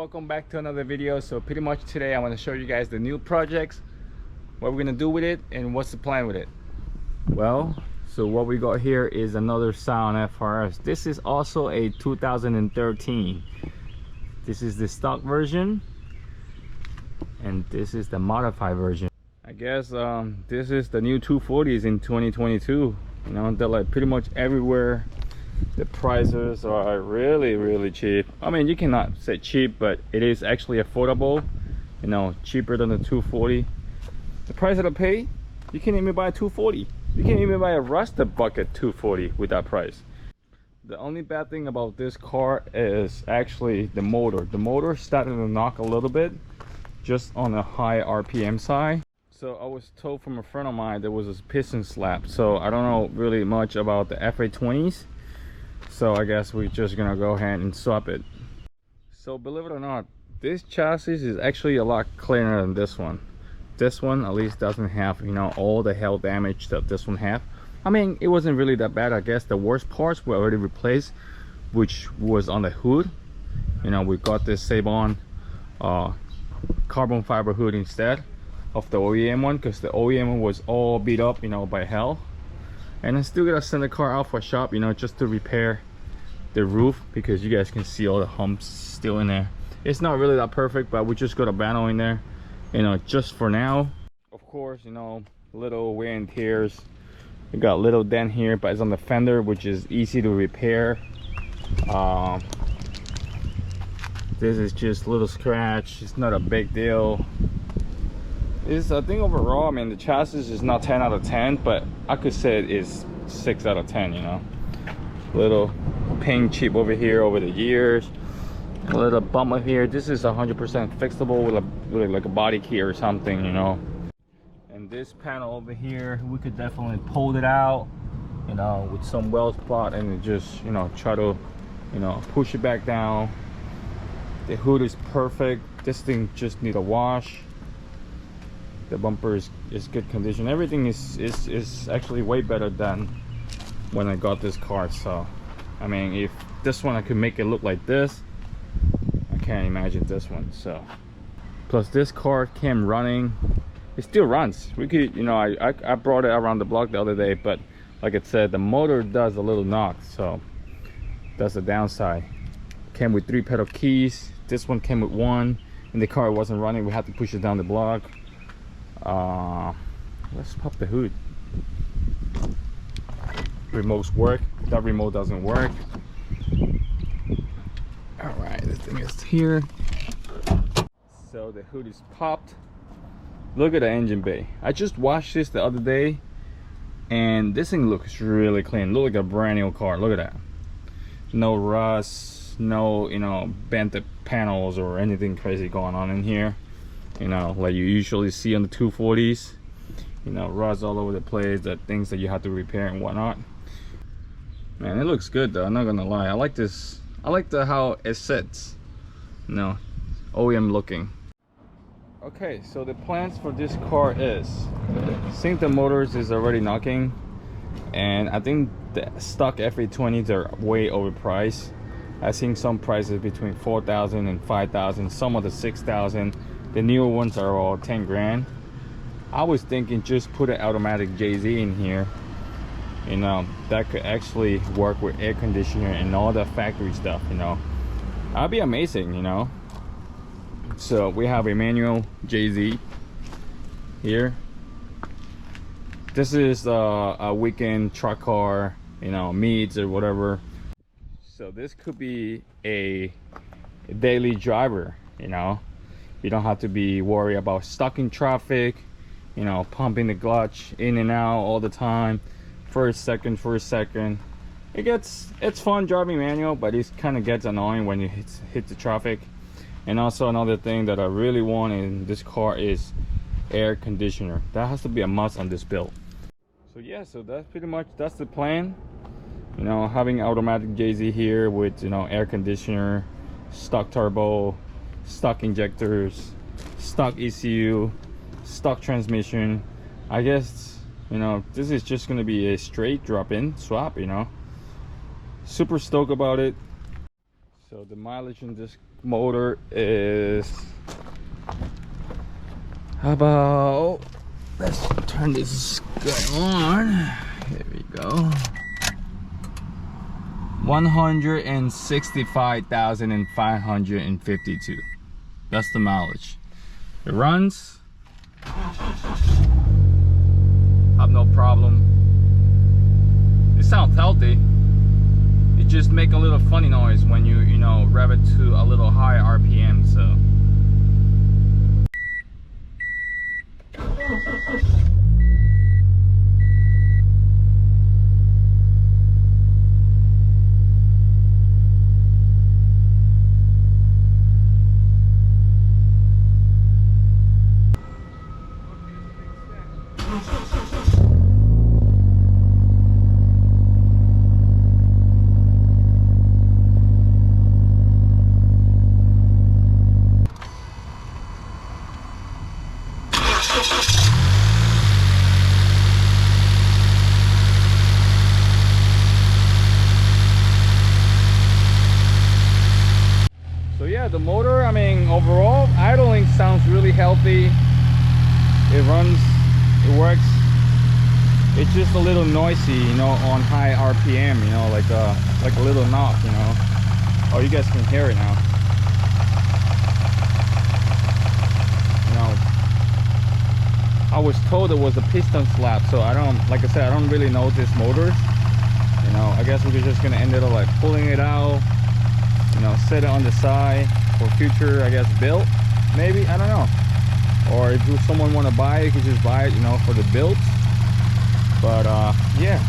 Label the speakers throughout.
Speaker 1: welcome back to another video. So pretty much today I want to show you guys the new projects, what we're gonna do with it and what's the plan with it. Well, so what we got here is another Scion Frs. This is also a 2013. This is the stock version and this is the modified version. I guess this is the new 240s in 2022. You know, they're like pretty much everywhere. The prices are really cheap. I mean, you cannot say cheap, but it is actually affordable, you know, cheaper than the 240. The price that I pay, you can't even buy a 240. You can't even buy a rusted bucket 240 with that price. The only bad thing about this car is actually the motor. The motor started to knock a little bit, just on a high RPM side. So I was told from a friend of mine there was a piston slap. So I don't know really much about the FA20s. So I guess we're just gonna go ahead and swap it. So believe it or not, this chassis is actually a lot cleaner than this one. This one at least doesn't have, you know, all the hail damage that this one have. I mean, it wasn't really that bad. I guess the worst parts were already replaced, which was on the hood. You know, we got this Scion carbon fiber hood instead of the OEM one, because the OEM one was all beat up, you know, by hell. And I still gotta send the car out for a shop, you know, just to repair the roof, because you guys can see all the humps still in there. It's not really that perfect, but we just got a vinyl in there, you know, just for now. Of course, you know, little wear and tears. We got a little dent here, but it's on the fender, which is easy to repair. This is just a little scratch. It's not a big deal. I think overall, I mean, the chassis is not 10 out of 10, but I could say it is 6 out of 10, you know. Little paint chip over here over the years. A little bump up here. This is 100% fixable with like a body key or something, you know. And this panel over here, we could definitely pull it out, you know, with some weld spot and just, you know, try to, you know, push it back down. The hood is perfect. This thing just need a wash. The bumper is good condition. Everything is actually way better than when I got this car. So I mean, if this one I could make it look like this, I can't imagine this one. So plus this car came running. It still runs. We could, you know, I brought it around the block the other day, but like I said, the motor does a little knock, so that's the downside. Came with 3 pedal keys. This one came with 1, and the car wasn't running. We had to push it down the block. Let's pop the hood. Remotes work. That remote doesn't work. All right, this thing is here. So the hood is popped. Look at the engine bay. I just washed this the other day, and this thing looks really clean. Look like a brand new car. Look at that. No rust, no, you know, bent panels or anything crazy going on in here. You know, like you usually see on the 240s, you know, rust all over the place, that things that you have to repair and whatnot. Man, it looks good though, I'm not gonna lie. I like this. I like how it sits, you know, OEM looking. Okay, so the plans for this car is, since the motors is already knocking, and I think the stock FA20s are way overpriced. I've seen some prices between 4,000 and 5,000, some of the 6,000. The newer ones are all 10 grand. I was thinking just put an automatic JZ in here. You know, that could actually work with air conditioner and all the factory stuff, you know. That'd be amazing, you know. So we have a manual JZ here. This is a weekend truck car, you know, meets or whatever. So this could be a daily driver, you know. You don't have to be worried about stuck in traffic, you know, pumping the clutch in and out all the time. First, second. It's fun driving manual, but it kind of gets annoying when you hit the traffic. And also another thing that I really want in this car is air conditioner. That has to be a must on this build. So yeah, so that's pretty much, that's the plan. You know, having automatic JZ here with, you know, air conditioner, stock turbo, stock injectors, stock ECU, stock transmission. I guess, you know, this is just gonna be a straight drop-in swap, you know. Super stoked about it. So the mileage in this motor is about, let's turn this guy on. Here we go. 165,552. That's the mileage. It runs. Have no problem. It sounds healthy. It just make a little funny noise when you know, rev it to a little high RPM. So. So yeah, the motor, I mean, overall idling sounds really healthy. It runs, it works. It's just a little noisy, you know, on high RPM, you know, like a little knock, you know. Oh, you guys can hear it now. You know, I was told it was a piston slap, so I don't, like I said, I don't really know this motor. You know, I guess we're just gonna end up like pulling it out, you know, set it on the side for future, I guess, build, maybe, I don't know. Or if someone want to buy it, you can just buy it, you know, for the build. But yeah,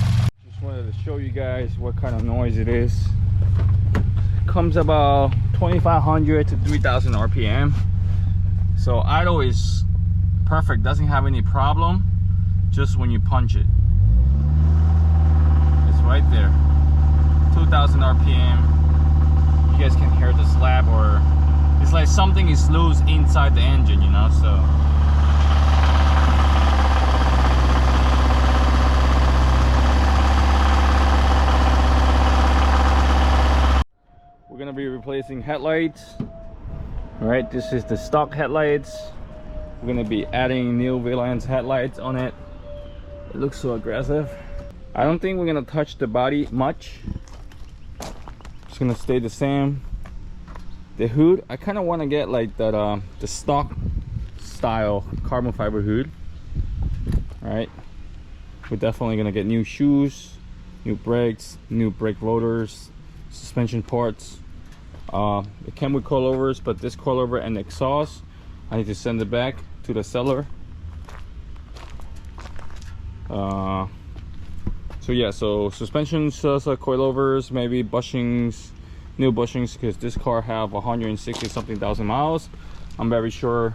Speaker 1: just wanted to show you guys what kind of noise it is. It comes about 2,500 to 3,000 RPM. So idle is perfect, doesn't have any problem. Just when you punch it, it's right there, 2,000 RPM. You guys can hear the slap, or it's like something is loose inside the engine, you know. So we're gonna be replacing headlights. All right, this is the stock headlights. We're gonna be adding new Valence headlights on it. It looks so aggressive. I don't think we're gonna touch the body much. It's gonna stay the same. The hood, I kind of want to get like that the stock style carbon fiber hood. All right, we're definitely gonna get new shoes, new brakes, new brake rotors, suspension parts. It came with coilovers, but this coilover and exhaust, I need to send it back to the seller. So yeah, so suspensions, coilovers, maybe bushings, new bushings, because this car have 160 something thousand miles. I'm very sure,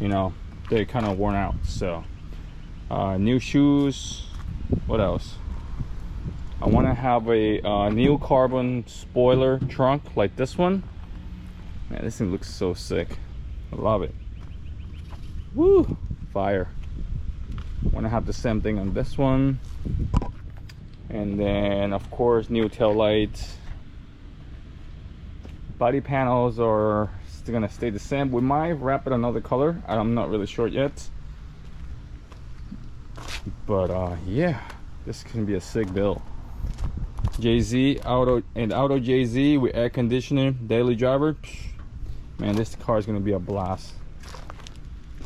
Speaker 1: you know, they're kind of worn out. So new shoes. What else? I want to have a new carbon spoiler trunk like this one. Man, this thing looks so sick. I love it. Woo, fire. Want to have the same thing on this one. And then of course new tail lights. Body panels are still gonna stay the same. We might wrap it another color. I'm not really sure yet. But yeah, this can be a sick build. JZ auto and auto JZ with air conditioner, daily driver. Man, this car is gonna be a blast.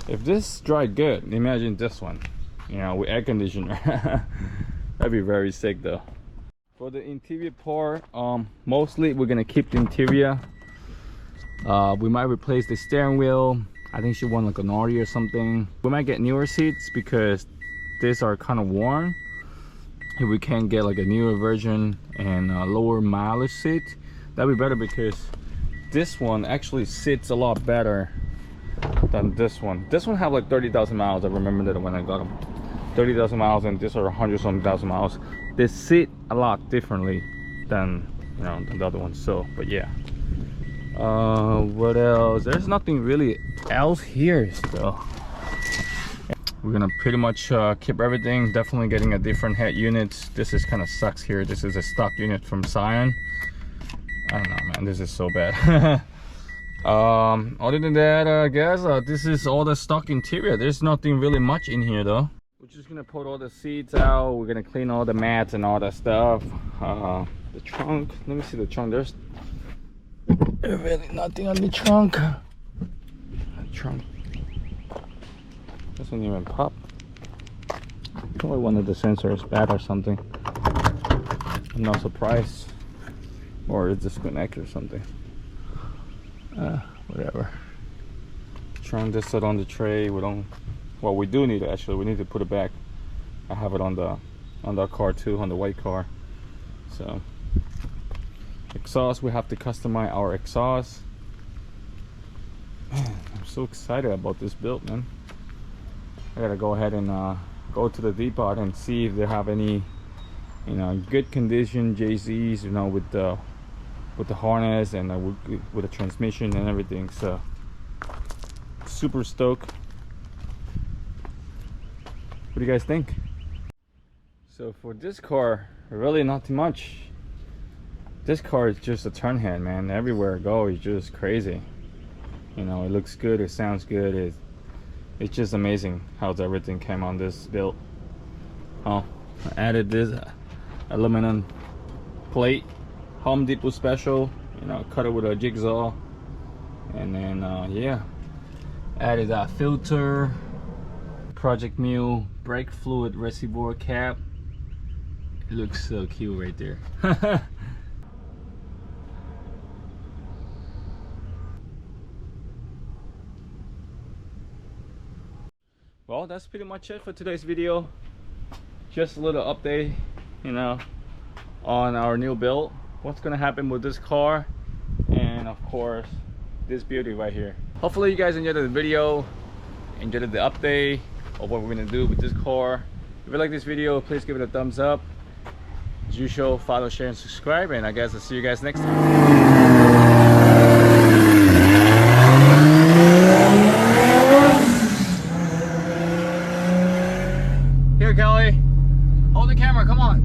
Speaker 1: If this drive good, imagine this one, you know, with air conditioner. That'd be very sick though. For the interior part, mostly we're gonna keep the interior. We might replace the steering wheel. I think she want like an Audi or something. We might get newer seats because these are kind of worn. If we can get like a newer version and a lower mileage seat, that'd be better, because this one actually sits a lot better than this one. This one have like 30,000 miles. I remember that when I got them, 30,000 miles, and these are 100 something thousand miles. They sit a lot differently than, you know, than the other ones. So, but yeah. What else? There's nothing really else here still. We're gonna pretty much keep everything. Definitely getting a different head unit. This is kind of sucks here. This is a stock unit from Scion. I don't know, man, this is so bad. Other than that, I guess this is all the stock interior. There's nothing really much in here though. We're just gonna put all the seats out. We're gonna clean all the mats and all that stuff. The trunk, let me see the trunk. There's really nothing on the trunk. Doesn't even pop. Probably one of the sensors bad or something. I'm not surprised. Or it's disconnected or something. Whatever. Trunk just sit on the tray. We don't. Well, we do need it actually. We need to put it back. I have it on the car too, on the white car. So exhaust, we have to customize our exhaust. Man, I'm so excited about this build, man. I gotta go ahead and go to the depot and see if they have any, you know, good condition JZs, you know, with the harness and with the transmission and everything. So super stoked. What do you guys think? So for this car, really not too much. This car is just a turn head, man. Everywhere I go, it's just crazy. You know, it looks good, it sounds good. It's just amazing how everything came on this build. Oh, I added this aluminum plate, Home Depot special. You know, cut it with a jigsaw, and then yeah, added that filter, Project Mule brake fluid reservoir cap. It looks so cute right there. Well, that's pretty much it for today's video. Just a little update, you know, on our new build, what's gonna happen with this car, and of course this beauty right here. Hopefully you guys enjoyed the video, enjoyed the update of what we're gonna do with this car. If you like this video, please give it a thumbs up. As usual, follow, share, and subscribe, and I guess I'll see you guys next time. Here, Kelly, hold the camera, come on.